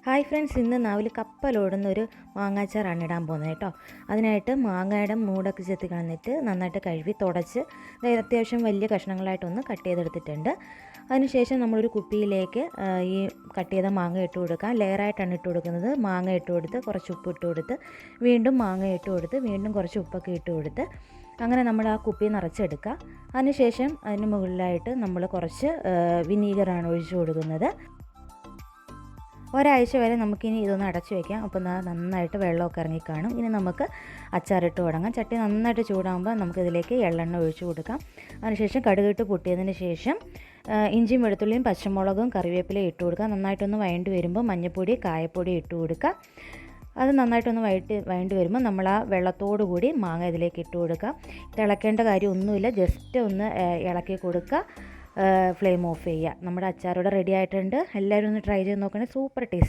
Hi friends, ഇന്ന് നാവിൽ കപ്പലോടുന്നൊരു മാങ്ങാച്ചാറാണ് ഇടാൻ പോകുന്നത് കേട്ടോ. അതിനായിട്ട് മാങ്ങയുടെ മൂടൊക്കെ ചെത്തി കളഞ്ഞിട്ട് നന്നായിട്ട് കഴുകി തുടച്ച് അത്യാവശ്യം വലിയ കഷ്ണങ്ങളായിട്ടൊന്ന് കട്ട് ചെയ്തെടുത്തിട്ടുണ്ട്. അതിനുശേഷം നമ്മളൊരു കുപ്പിയിലേക്ക് ഈ കട്ട് ചെയ്ത മാങ്ങ ഇട്ട് കൊടുക്കാം. ലെയറായിട്ടാണ് ഇട്ട് കൊടുക്കുന്നത്. മാങ്ങ ഇട്ട് കൊടുത്ത് കുറച്ച് ഉപ്പ് ഇട്ട് കൊടുത്ത് വീണ്ടും മാങ്ങ ഇട്ട് കൊടുത്ത് വീണ്ടും കുറച്ച് ഉപ്പൊക്കെ ഇട്ട് കൊടുത്ത് അങ്ങനെ നമ്മൾ ആ കുപ്പി നിറച്ചെടുക്കുക. അതിനുശേഷം അതിന് മുകളിലായിട്ട് നമ്മൾ കുറച്ച് വിനീഗറാണ് ഒഴിച്ചു കൊടുക്കുന്നത്. ഒരാഴ്ച വരെ നമുക്കിനി ഇതൊന്ന് അടച്ചു വയ്ക്കാം. അപ്പോൾ നന്നായിട്ട് വെള്ളമൊക്കെ ഇറങ്ങിക്കാണും. ഇനി നമുക്ക് അച്ചാറിട്ട് തുടങ്ങാം. ചട്ടി നന്നായിട്ട് ചൂടാകുമ്പോൾ നമുക്കിതിലേക്ക് എള്ളെണ്ണ ഒഴിച്ചു കൊടുക്കാം. അതിനുശേഷം കടുകിട്ട് പൊട്ടിയതിന് ശേഷം ഇഞ്ചിയും വെളുത്തുള്ളിയും പച്ചമുളകും കറിവേപ്പിലയും ഇട്ട് കൊടുക്കുക. നന്നായിട്ടൊന്ന് വഴണ്ടി വരുമ്പോൾ മഞ്ഞൾപ്പൊടി കായപ്പൊടി ഇട്ട് കൊടുക്കുക. അത് നന്നായിട്ടൊന്ന് വഴണ്ടി വരുമ്പോൾ നമ്മൾ ആ വെള്ളത്തോടു കൂടി മാങ്ങ ഇതിലേക്ക് ഇട്ട് കൊടുക്കുക. തിളക്കേണ്ട കാര്യമൊന്നുമില്ല, ജസ്റ്റ് ഒന്ന് ഇളക്കി കൊടുക്കുക. ഫ്ലെയിം ഓഫ് ചെയ്യുക. നമ്മുടെ അച്ചാർ ഇവിടെ റെഡി ആയിട്ടുണ്ട്. എല്ലാവരും ഒന്ന് ട്രൈ ചെയ്ത് നോക്കണേ. Super taste.